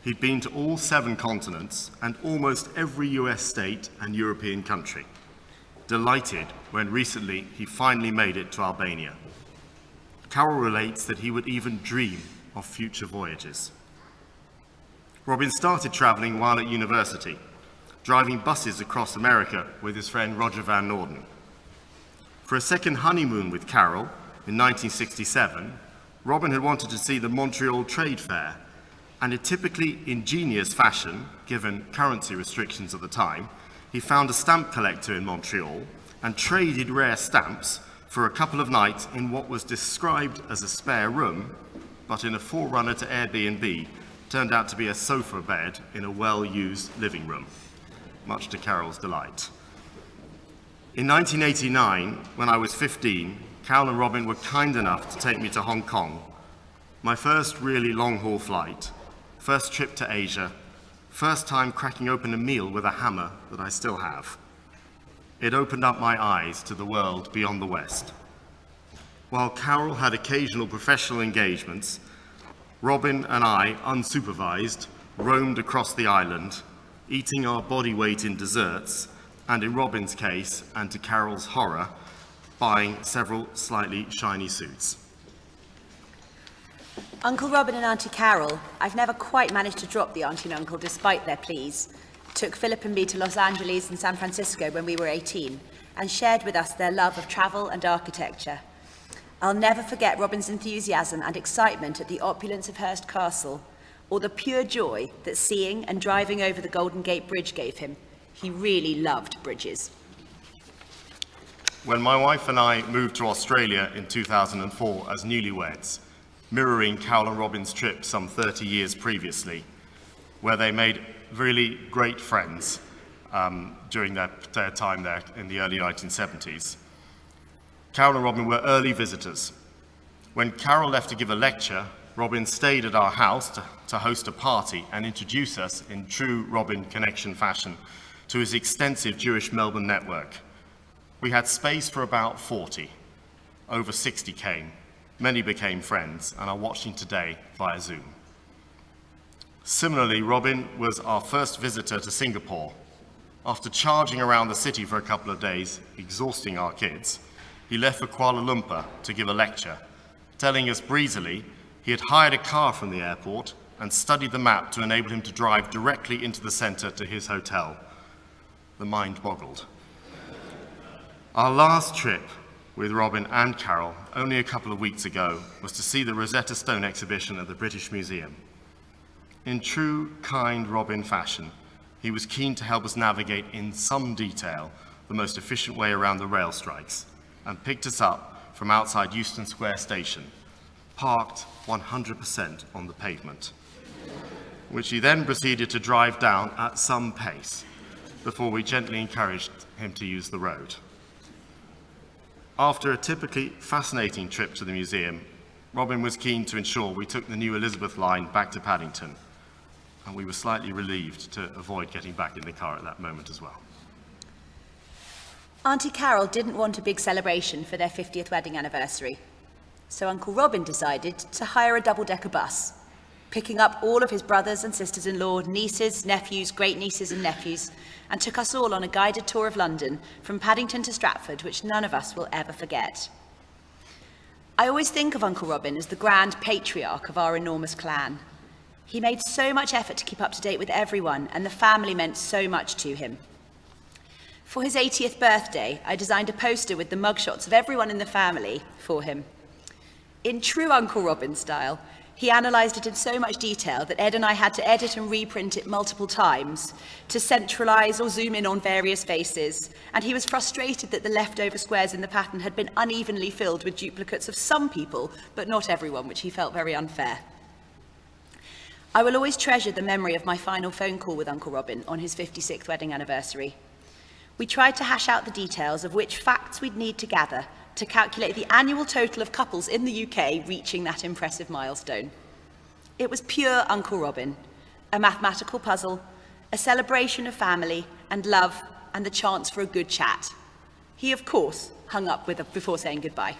He'd been to all 7 continents and almost every US state and European country, delighted when recently he finally made it to Albania. Carol relates that he would even dream of future voyages. Robin started traveling while at university, driving buses across America with his friend Roger Van Norden. For a second honeymoon with Carol in 1967, Robin had wanted to see the Montreal Trade Fair, and in typically ingenious fashion, given currency restrictions at the time, he found a stamp collector in Montreal and traded rare stamps for a couple of nights in what was described as a spare room, but in a forerunner to Airbnb, turned out to be a sofa bed in a well-used living room, much to Carol's delight. In 1989, when I was 15, Carol and Robin were kind enough to take me to Hong Kong, my first really long-haul flight, first trip to Asia, first time cracking open a meal with a hammer that I still have. It opened up my eyes to the world beyond the West. While Carol had occasional professional engagements, Robin and I, unsupervised, roamed across the island, eating our body weight in desserts, and in Robin's case, and to Carol's horror, buying several slightly shiny suits. Uncle Robin and Auntie Carol, I've never quite managed to drop the auntie and uncle despite their pleas, took Philip and me to Los Angeles and San Francisco when we were 18 and shared with us their love of travel and architecture. I'll never forget Robin's enthusiasm and excitement at the opulence of Hearst Castle, or the pure joy that seeing and driving over the Golden Gate Bridge gave him. He really loved bridges. When my wife and I moved to Australia in 2004 as newlyweds, mirroring Carol and Robin's trip some 30 years previously, where they made really great friends during their time there in the early 1970s. Carol and Robin were early visitors. When Carol left to give a lecture, Robin stayed at our house to host a party and introduce us in true Robin connection fashion to his extensive Jewish Melbourne network. We had space for about 40. Over 60 came. Many became friends and are watching today via Zoom. Similarly, Robin was our first visitor to Singapore. After charging around the city for a couple of days, exhausting our kids, he left for Kuala Lumpur to give a lecture, telling us breezily he had hired a car from the airport and studied the map to enable him to drive directly into the centre to his hotel. The mind boggled. Our last trip with Robin and Carol, only a couple of weeks ago, was to see the Rosetta Stone exhibition at the British Museum. In true, kind Robin fashion, he was keen to help us navigate in some detail the most efficient way around the rail strikes, and picked us up from outside Euston Square Station, parked 100% on the pavement, which he then proceeded to drive down at some pace before we gently encouraged him to use the road. After a typically fascinating trip to the museum, Robin was keen to ensure we took the new Elizabeth line back to Paddington, and we were slightly relieved to avoid getting back in the car at that moment as well. Auntie Carol didn't want a big celebration for their 50th wedding anniversary, so Uncle Robin decided to hire a double-decker bus, picking up all of his brothers and sisters-in-law, nieces, nephews, great-nieces and nephews, and took us all on a guided tour of London from Paddington to Stratford, which none of us will ever forget. I always think of Uncle Robin as the grand patriarch of our enormous clan. He made so much effort to keep up to date with everyone, and the family meant so much to him. For his 80th birthday, I designed a poster with the mugshots of everyone in the family for him. In true Uncle Robin style, he analysed it in so much detail that Ed and I had to edit and reprint it multiple times to centralise or zoom in on various faces, and he was frustrated that the leftover squares in the pattern had been unevenly filled with duplicates of some people, but not everyone, which he felt very unfair. I will always treasure the memory of my final phone call with Uncle Robin on his 56th wedding anniversary. We tried to hash out the details of which facts we'd need to gather to calculate the annual total of couples in the UK reaching that impressive milestone. It was pure Uncle Robin, a mathematical puzzle, a celebration of family and love, and the chance for a good chat. He, of course, hung up before saying goodbye.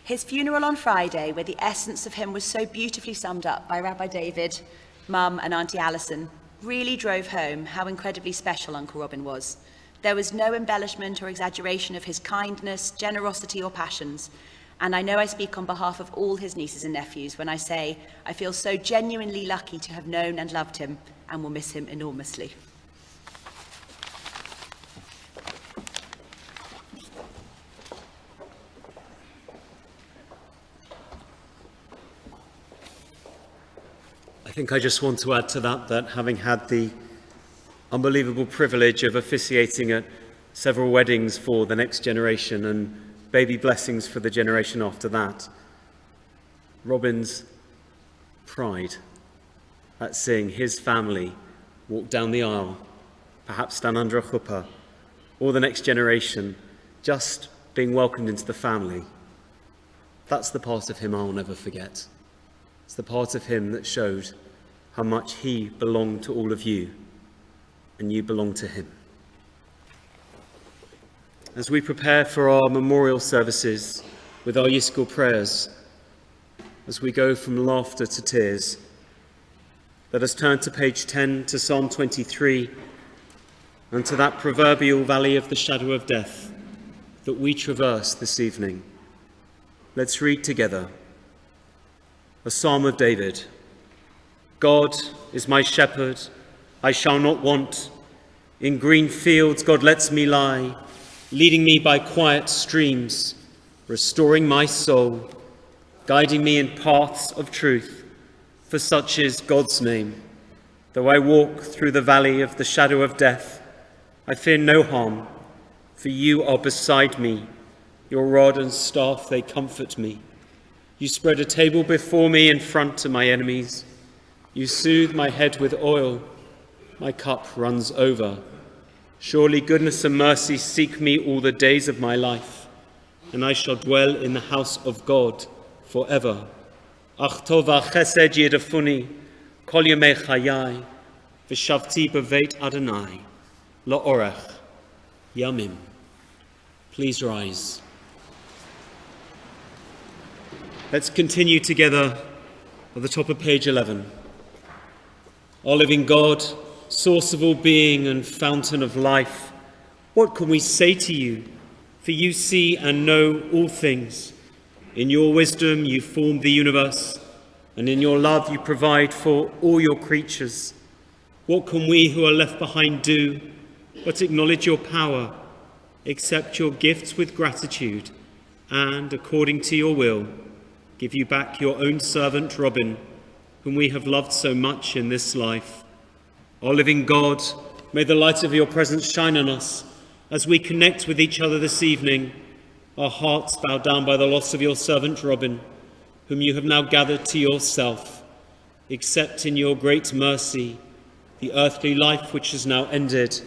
His funeral on Friday, where the essence of him was so beautifully summed up by Rabbi David, Mum and Auntie Alison, really drove home how incredibly special Uncle Robin was. There was no embellishment or exaggeration of his kindness, generosity or passions, and I know I speak on behalf of all his nieces and nephews when I say I feel so genuinely lucky to have known and loved him and will miss him enormously. I think I just want to add to that having had the unbelievable privilege of officiating at several weddings for the next generation and baby blessings for the generation after that, Robin's pride at seeing his family walk down the aisle, perhaps stand under a chuppah, or the next generation just being welcomed into the family, that's the part of him I'll never forget. It's the part of him that showed how much he belonged to all of you, and you belong to him. as we prepare for our memorial services with our Yiskul prayers, as we go from laughter to tears, let us turn to page 10, to Psalm 23, and to that proverbial valley of the shadow of death that we traverse this evening. Let's read together a Psalm of David. God is my shepherd, I shall not want. In green fields God lets me lie, leading me by quiet streams, restoring my soul, guiding me in paths of truth. For such is God's name. Though I walk through the valley of the shadow of death, I fear no harm, for you are beside me. Your rod and staff, they comfort me. You spread a table before me in front of my enemies. You soothe my head with oil. My cup runs over. Surely goodness and mercy seek me all the days of my life, and I shall dwell in the house of God forever. Ach tova chesed yedafuni, kol yemei chayai, v'shavti beveit Adonai, la'orech yamim. Please rise. Let's continue together at the top of page 11. Our living God, source of all being and fountain of life, what can we say to you? For you see and know all things. In your wisdom you formed the universe, and in your love you provide for all your creatures. What can we who are left behind do but acknowledge your power, accept your gifts with gratitude, and, according to your will, give you back your own servant Robin, whom we have loved so much in this life? Our living God, may the light of your presence shine on us as we connect with each other this evening, our hearts bowed down by the loss of your servant Robin, whom you have now gathered to yourself. Accept in your great mercy the earthly life which is now ended,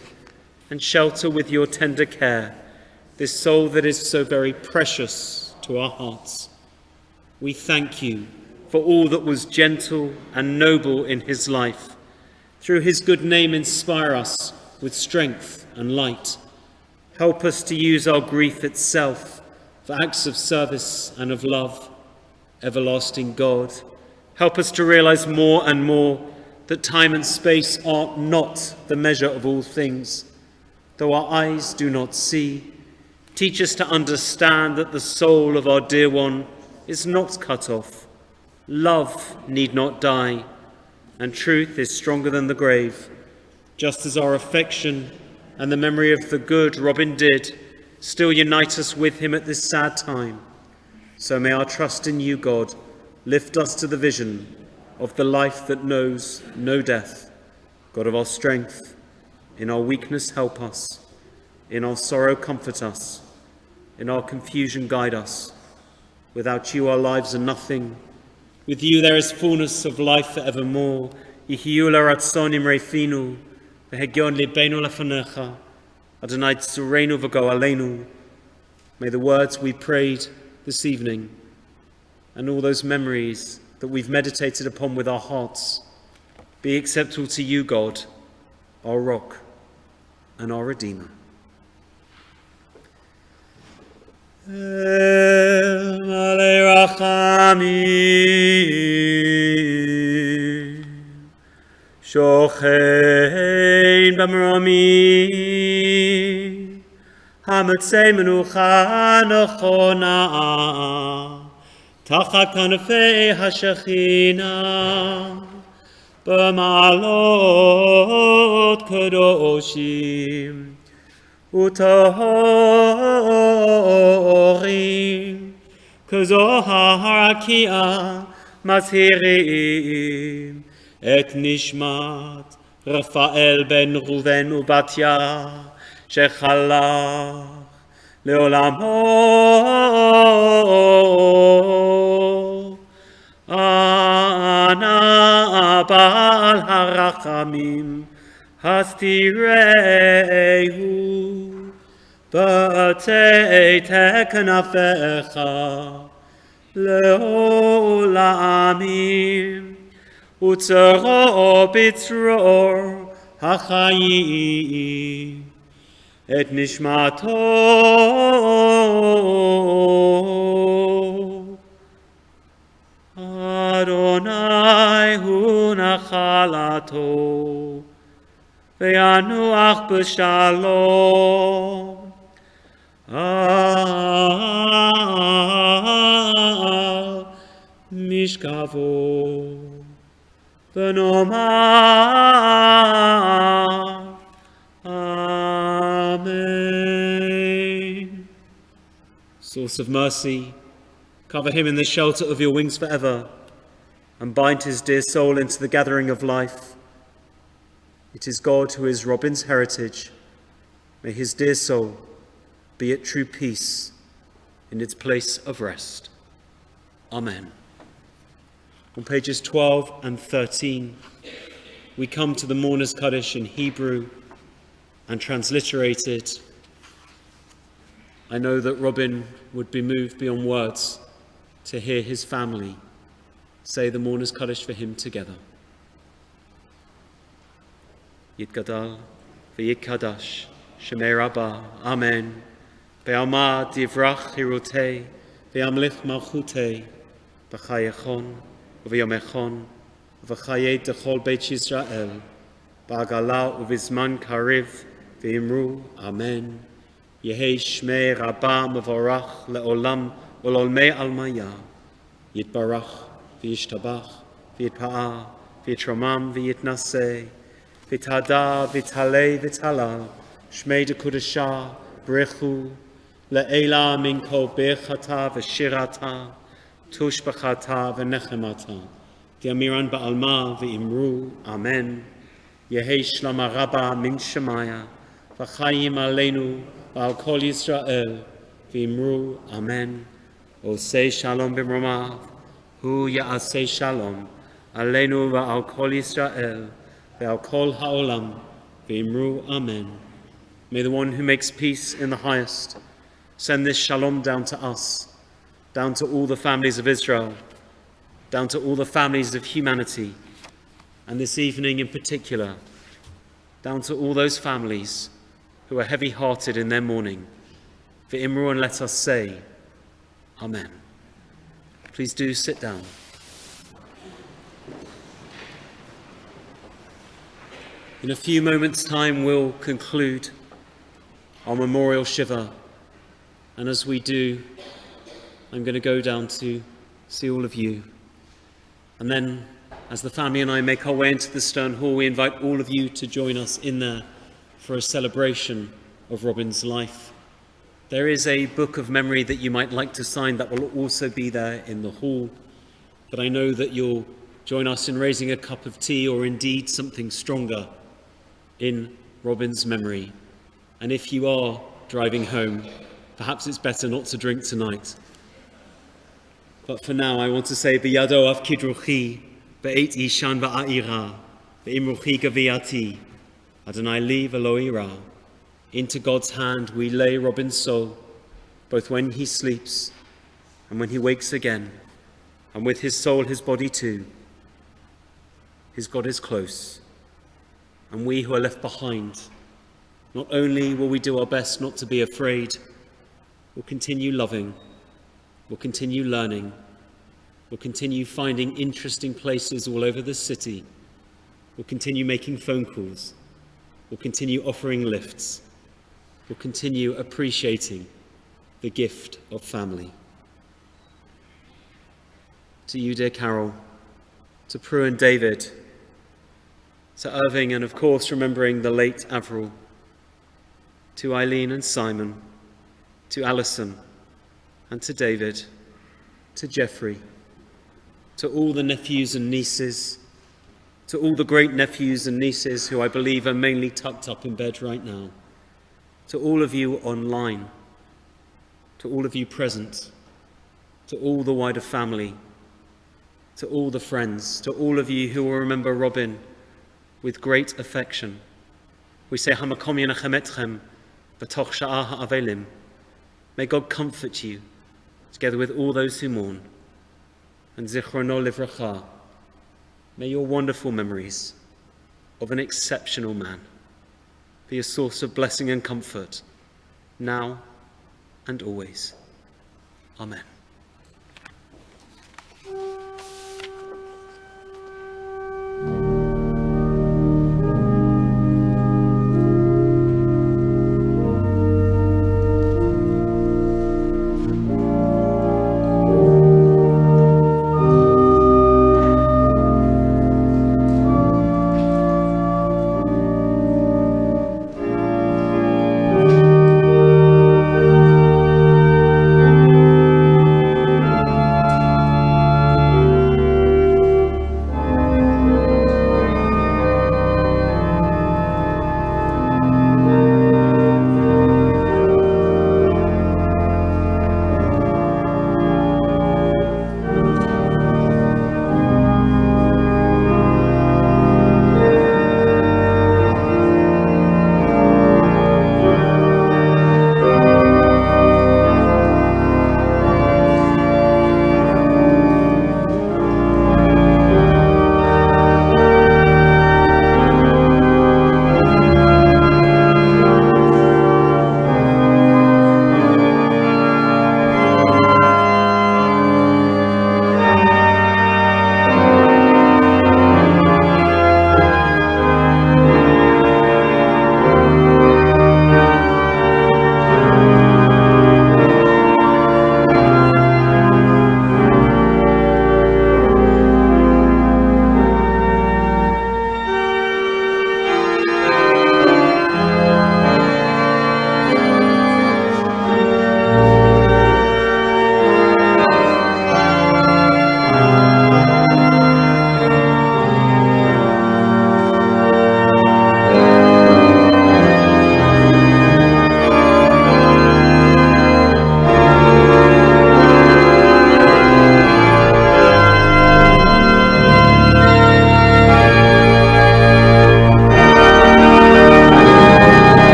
and shelter with your tender care this soul that is so very precious to our hearts. We thank you for all that was gentle and noble in his life. Through his good name, inspire us with strength and light. Help us to use our grief itself for acts of service and of love. Everlasting God, help us to realize more and more that time and space are not the measure of all things. Though our eyes do not see, teach us to understand that the soul of our dear one is not cut off. Love need not die, and truth is stronger than the grave. Just as our affection and the memory of the good Robin did still unite us with him at this sad time, so may our trust in you, God, lift us to the vision of the life that knows no death. God of our strength, in our weakness help us, in our sorrow comfort us, in our confusion guide us. Without you our lives are nothing. With you there is fullness of life forevermore. Ihiyu l'ratzonim reifinu, v'hegion libeinu lefanecha, Adonai tzureinu v'go aleinu. May the words we prayed this evening and all those memories that we've meditated upon with our hearts be acceptable to you, God, our rock and our Redeemer. Shochein b'mromi hamotzei menucha nechona tachat kanfei hashechina b'ma'alot kadoshim u'tohorim k'zohar harakia mazhirim et nishmat Rafael ben Ruven ubatya shechalach leolamo ana ba'al harachamim hastirehu b'tei teknafecha leolamim utzaro bitzror hachayim את נשמתו. אדוני הוא נחלתו, וינוח בשלום. על משכבו, ונאמר Amen. Source of mercy, cover him in the shelter of your wings forever, and bind his dear soul into the gathering of life. It is God who is Robin's heritage. May his dear soul be at true peace in its place of rest. Amen. On pages 12 and 13, we come to the Mourner's Kaddish in Hebrew and transliterated. I know that Robin would be moved beyond words to hear his family say the Mourner's Kaddish for him together. Yitgadal v'yitkadash Shemei Rabbah. Amen. Be'alma divrach hirutei ve'amlich malchutei b'chayechon u'v'yomechon u'v'chayei dechol beit Yisrael ba'agala u'vizman kariv ve'imru. Amen. Yehei Shmei Rabbah mevorach le'olam u'lolmei almaya. Yitbarach v'yishtabach v'yitpa'ah v'yitromam v'yitnaseh v'tada v'talei v'talal Shmei dekudashah brechu le'ela min kol bechata v'shirata tushbachata v'nechemata diamiran ba'alma v'imru. Amen. Yehei shlama rabba min shemaya v'chayim aleinu v'al kol Yisrael v'imru. Amen. Osei shalom b'mromav hu ya'asei shalom aleinu v'al kol Yisrael v'al kol ha'olam v'imru. Amen. May the one who makes peace in the highest send this shalom down to us, down to all the families of Israel, down to all the families of humanity, and this evening in particular, down to all those families who are heavy-hearted in their mourning. V'imru, and let us say, Amen. Please do sit down. In a few moments' time, we'll conclude our memorial Shiva. And as we do, I'm going to go down to see all of you. And then, as the family and I make our way into the Stern Hall, we invite all of you to join us in there for a celebration of Robin's life. There is a book of memory that you might like to sign that will also be there in the hall. But I know that you'll join us in raising a cup of tea or indeed something stronger in Robin's memory. And if you are driving home, perhaps it's better not to drink tonight. But for now, I want to say, B'yado af kidruchi, be'et ishan ba'ira, be'imruchi gaviati, Adonai li v'lo ira. Into God's hand we lay Robin's soul, both when he sleeps and when he wakes again, and with his soul, his body too. His God is close, and we who are left behind, not only will we do our best not to be afraid, we'll continue loving, we'll continue learning, we'll continue finding interesting places all over the city, we'll continue making phone calls, we'll continue offering lifts, we'll continue appreciating the gift of family. To you, dear Carol, to Prue and David, to Irving, and of course remembering the late Avril, to Eileen and Simon, to Alison, and to David, to Jeffrey, to all the nephews and nieces, to all the great nephews and nieces who I believe are mainly tucked up in bed right now, to all of you online, to all of you present, to all the wider family, to all the friends, to all of you who will remember Robin with great affection. We say, Hamakom Yenachem Etchem, B'toch Sha'ah Ha'avelim. May God comfort you, together with all those who mourn. And Zichrono Livracha, may your wonderful memories of an exceptional man be a source of blessing and comfort, now and always. Amen.